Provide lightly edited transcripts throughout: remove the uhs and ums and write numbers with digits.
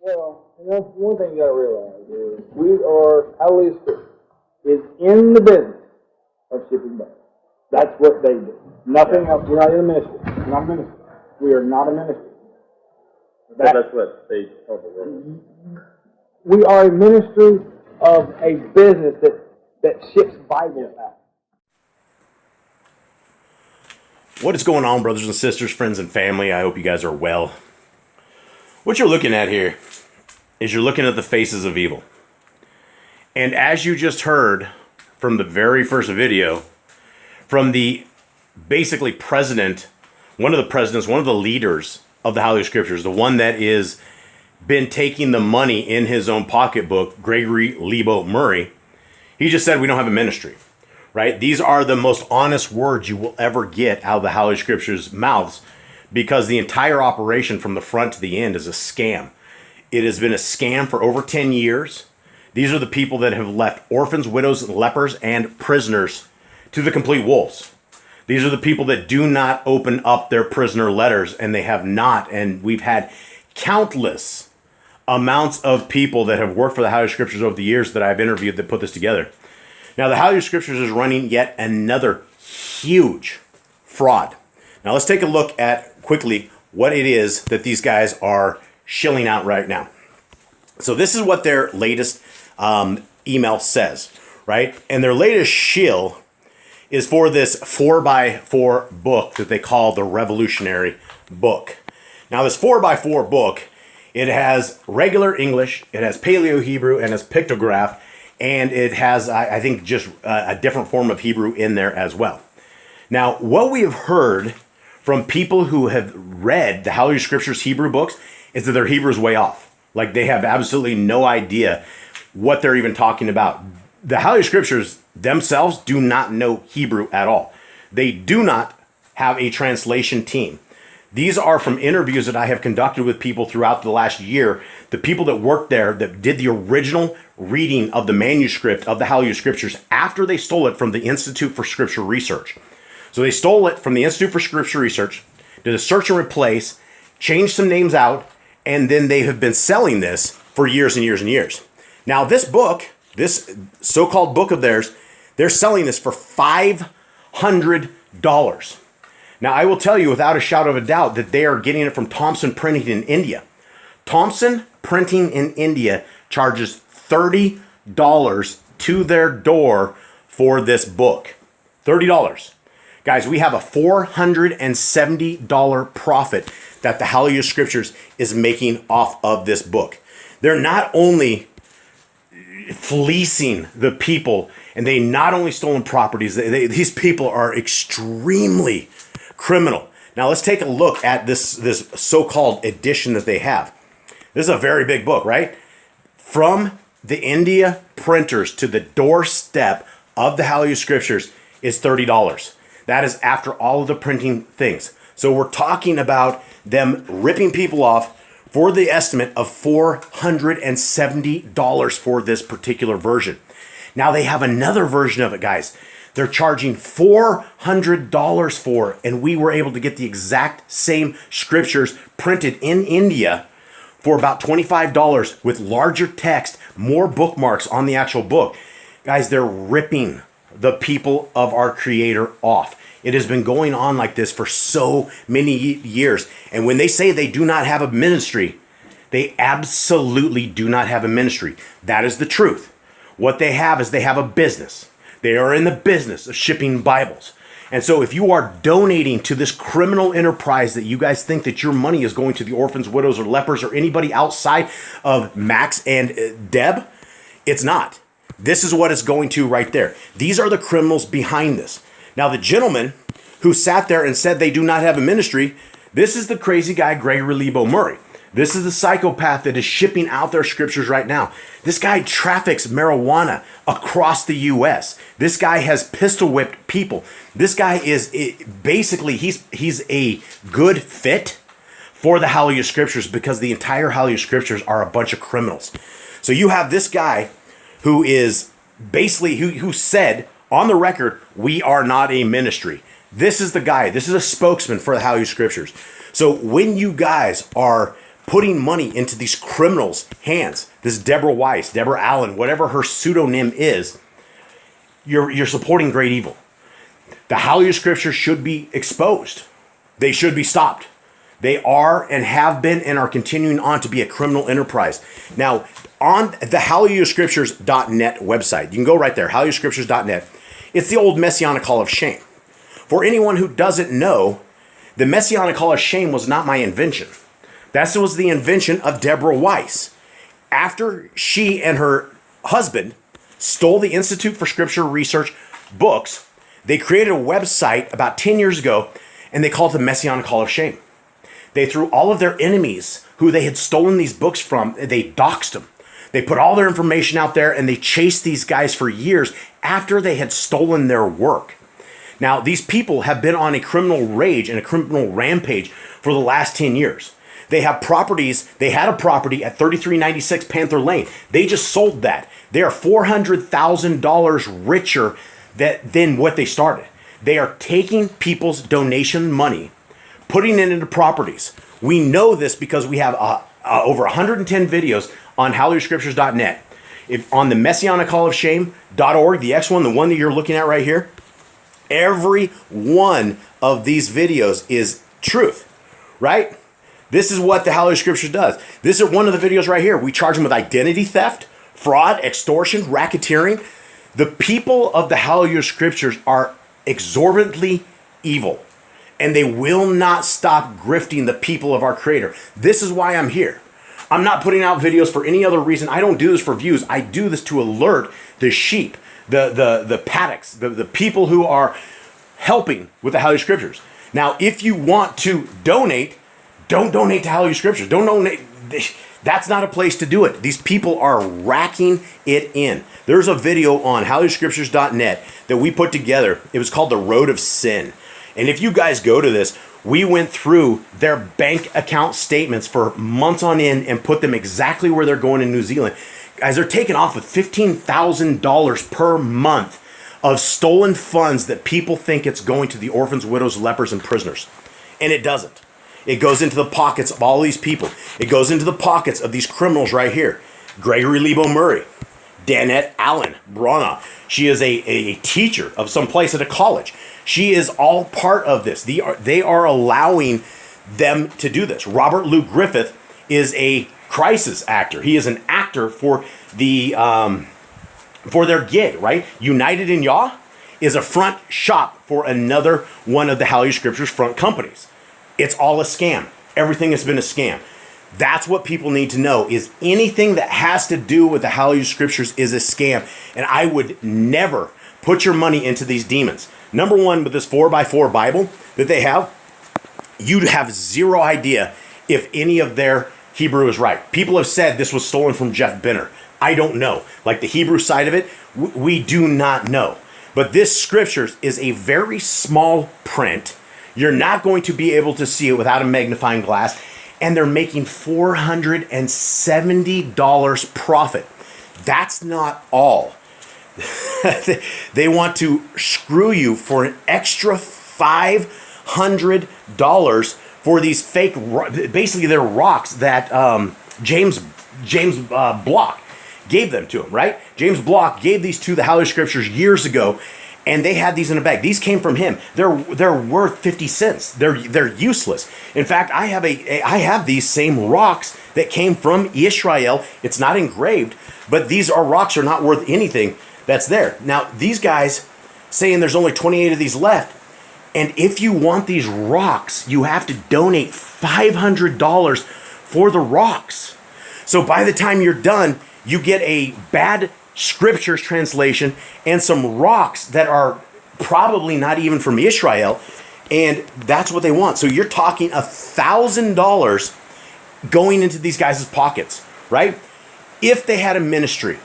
Well, and that's one thing you got to realize is HalleluYah Scripture is in the business of shipping Bibles. That's what they do. Nothing else. We're not in a ministry. We're not a ministry. We are not a ministry. That's what they told the world. We are a ministry of a business that ships Bibles out. What is going on, brothers and sisters, friends and family? I hope you guys are well. What you're looking at here is you're looking at the faces of evil. And as you just heard from the very first video, from the basically president, one of the presidents, one of the leaders of the HalleluYah Scriptures, the one that is been taking the money in his own pocketbook, Gregory Lebo Murray, he just said we don't have a ministry, right? These are the most honest words you will ever get out of the HalleluYah Scriptures' mouths, because the entire operation from the front to the end is a scam. It has been a scam for over 10 years. These are the people that have left orphans, widows, lepers, and prisoners to the complete wolves. These are the people that do not open up their prisoner letters, and they have not. And we've had countless amounts of people that have worked for the HalleluYah Scriptures over the years that I've interviewed that put this together. Now, the HalleluYah Scriptures is running yet another huge fraud. Now, let's take a look at quickly what it is that these guys are shilling out right now. So this is what their latest email says, right? And their latest shill is for this 4x4 book that they call the Revolutionary Book. Now, this 4x4 book, it has regular English, it has Paleo Hebrew, and has pictograph, and it has, I think, just a different form of Hebrew in there as well. Now, what we have heard from people who have read the HalleluYah Scriptures Hebrew books is that their Hebrew is way off. Like, they have absolutely no idea what they're even talking about. The HalleluYah Scriptures themselves do not know Hebrew at all. They do not have a translation team. These are from interviews that I have conducted with people throughout the last year. The people that worked there that did the original reading of the manuscript of the HalleluYah Scriptures after they stole it from the Institute for Scripture Research. So they stole it from the Institute for Scripture Research, did a search and replace, changed some names out, and then they have been selling this for years and years and years. Now, this book, this so-called book of theirs, they're selling this for $500. Now, I will tell you without a shadow of a doubt that they are getting it from Thompson Printing in India. Thompson Printing in India charges $30 to their door for this book. $30. Guys, we have a $470 profit that the HalleluYah Scriptures is making off of this book. They're not only fleecing the people, and they not only stolen properties, these people are extremely criminal. Now, let's take a look at this so-called edition that they have. This is a very big book, right? From the India printers to the doorstep of the HalleluYah Scriptures is $30. That is after all of the printing things. So we're talking about them ripping people off for the estimate of $470 for this particular version. Now they have another version of it, guys. They're charging $400 for it, and we were able to get the exact same scriptures printed in India for about $25 with larger text, more bookmarks on the actual book. Guys, they're ripping the people of our Creator off. It has been going on like this for so many years. And when they say they do not have a ministry, they absolutely do not have a ministry. That is the truth. What they have is they have a business. They are in the business of shipping Bibles. And so if you are donating to this criminal enterprise that you guys think that your money is going to the orphans, widows, or lepers, or anybody outside of Max and Deb, it's not. This is what it's going to right there. These are the criminals behind this. Now, the gentleman who sat there and said they do not have a ministry, this is the crazy guy, Gregory Lebo Murray. This is the psychopath that is shipping out their scriptures right now. This guy traffics marijuana across the U.S. This guy has pistol whipped people. This guy is basically, he's a good fit for the HalleluYah Scriptures because the entire HalleluYah Scriptures are a bunch of criminals. So you have this guy who is basically, who said on the record, we are not a ministry. This is the guy. This is a spokesman for the HalleluYah Scriptures. So when you guys are putting money into these criminals' hands. This Deborah Weiss, Deborah Allen, whatever her pseudonym is, you're supporting great evil. The HalleluYah Scriptures should be exposed. They should be stopped. They are and have been and are continuing on to be a criminal enterprise. Now, on the HalleluYahScriptures.net website, you can go right there, HalleluYahScriptures.net. It's the old Messianic Hall of Shame. For anyone who doesn't know, the Messianic Hall of Shame was not my invention. That was the invention of Deborah Weiss. After she and her husband stole the Institute for Scripture Research books, they created a website about 10 years ago, and they called it the Messianic Hall of Shame. They threw all of their enemies who they had stolen these books from, they doxed them. They put all their information out there, and they chased these guys for years after they had stolen their work. Now, these people have been on a criminal rage and a criminal rampage for the last 10 years. They have properties. They had a property at 3396 Panther Lane. They just sold that. They are $400,000 richer than what they started. They are taking people's donation money, putting it into properties. We know this because we have over 110 videos on HalleluYahScriptures.net. If on the Messianic Hall of Shame.org, the X one, the one that you're looking at right here, every one of these videos is truth, right? This is what the HalleluYah Scriptures does. This is one of the videos right here. We charge them with identity theft, fraud, extortion, racketeering. The people of the HalleluYah Scriptures are exorbitantly evil, and they will not stop grifting the people of our Creator. This is why I'm here. I'm not putting out videos for any other reason. I don't do this for views. I do this to alert the sheep, the paddocks, the people who are helping with the HalleluYah Scriptures. Now, if you want to donate, don't donate to HalleluYah Scriptures. Don't donate. That's not a place to do it. These people are racking it in. There's a video on HalleluYahScriptures.net that we put together. It was called The Road of Sin. And if you guys go to this, we went through their bank account statements for months on end and put them exactly where they're going in New Zealand. Guys, they're taking off with $15,000 per month of stolen funds that people think it's going to the orphans, widows, lepers, and prisoners. And it doesn't. It goes into the pockets of all these people. It goes into the pockets of these criminals right here. Gregory Lebo Murray, Danette Allen Brana. She is a teacher of some place at a college. She is all part of this. They are allowing them to do this. Robert Lou Griffith is a crisis actor. He is an actor for their gig, right? United in Yah is a front shop for another one of the HalleluYah Scriptures front companies. It's all a scam. Everything has been a scam. That's what people need to know, is anything that has to do with the HalleluYah Scriptures is a scam. And I would never put your money into these demons. Number one, with this 4x4 Bible that they have, you'd have zero idea if any of their Hebrew is right. People have said this was stolen from Jeff Benner. I don't know. Like the Hebrew side of it, we do not know. But this Scriptures is a very small print. You're not going to be able to see it without a magnifying glass. And they're making $470 profit. That's not all. They want to screw you for an extra $500 for these fake, basically they're rocks that James Block gave them to him, right? James Block gave these to the HalleluYah Scriptures years ago, and they had these in a bag. These came from him. They're worth 50 cents. They're useless. In fact, I have these same rocks that came from Israel. It's not engraved, but these rocks are not worth anything that's there. Now, these guys saying there's only 28 of these left, and if you want these rocks, you have to donate $500 for the rocks. So by the time you're done, you get a bad Scriptures translation and some rocks that are probably not even from Israel, and that's what they want. So you're talking $1,000 going into these guys' pockets, right? If they had a ministry,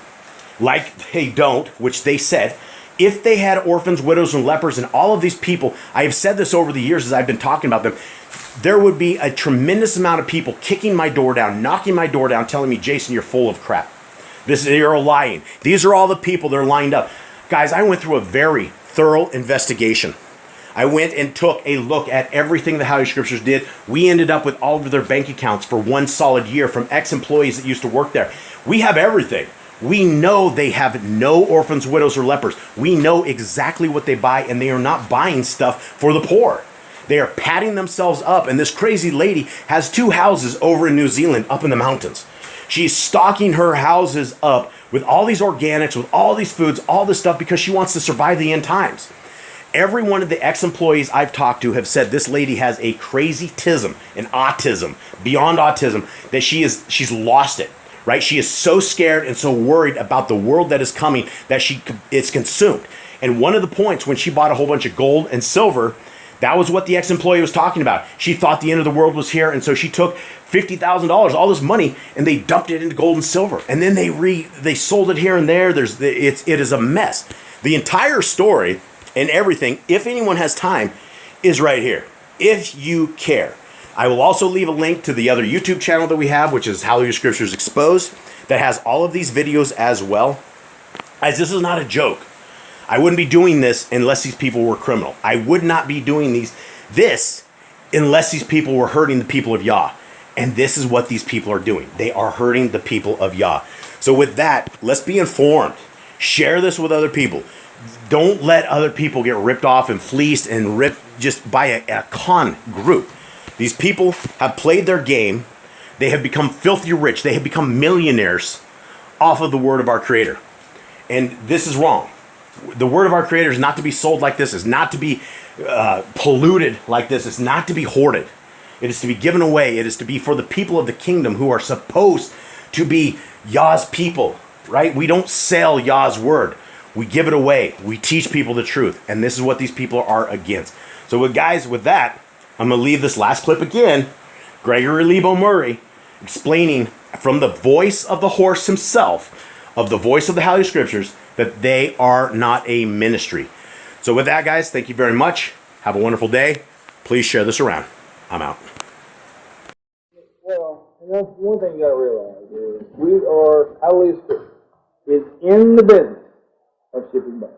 like they don't, which they said, if they had orphans, widows, and lepers, and all of these people, I have said this over the years as I've been talking about them, there would be a tremendous amount of people kicking my door down, knocking my door down, telling me, Jason, you're full of crap. You're lying. These are all the people that are lined up. Guys, I went through a very thorough investigation. I went and took a look at everything the HalleluYah Scriptures did. We ended up with all of their bank accounts for one solid year from ex-employees that used to work there. We have everything. We know they have no orphans, widows, or lepers. We know exactly what they buy, and they are not buying stuff for the poor. They are patting themselves up, and this crazy lady has 2 houses over in New Zealand up in the mountains. She's stocking her houses up with all these organics, with all these foods, all this stuff because she wants to survive the end times. Every one of the ex-employees I've talked to have said this lady has a crazy-tism, an autism, beyond autism, that she's lost it, right? She is so scared and so worried about the world that is coming that it's consumed. And one of the points when she bought a whole bunch of gold and silver, that was what the ex-employee was talking about. She thought the end of the world was here, and so she took $50,000, all this money, and they dumped it into gold and silver. And then they sold it here and there. It is a mess. The entire story and everything, if anyone has time, is right here. If you care. I will also leave a link to the other YouTube channel that we have, which is HalleluYah Scriptures Exposed, that has all of these videos as well. As this is not a joke. I wouldn't be doing this unless these people were criminal. I would not be doing this unless these people were hurting the people of Yah. And this is what these people are doing. They are hurting the people of Yah. So with that, let's be informed. Share this with other people. Don't let other people get ripped off and fleeced and ripped just by a con group. These people have played their game. They have become filthy rich. They have become millionaires off of the word of our Creator. And this is wrong. The word of our Creator is not to be sold like this. It's not to be polluted like this. It's not to be hoarded. It is to be given away. It is to be for the people of the kingdom who are supposed to be Yah's people, right? We don't sell Yah's word. We give it away. We teach people the truth. And this is what these people are against. So with that, I'm going to leave this last clip again. Gregory Lebo Murray explaining from the voice of the horse himself, of the voice of the HalleluYah Scriptures, that they are not a ministry. So with that, guys, thank you very much. Have a wonderful day. Please share this around. I'm out. Well, one thing you got to realize is we are, HalleluYah Scriptures is in the business of shipping back.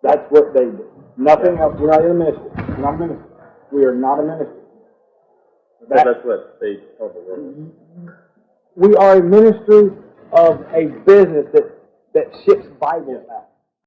That's what they do. Nothing else. We're not in a ministry. We're not a ministry. We are not a ministry. That's what they told the world. We are a ministry of a business that ships Bibles out.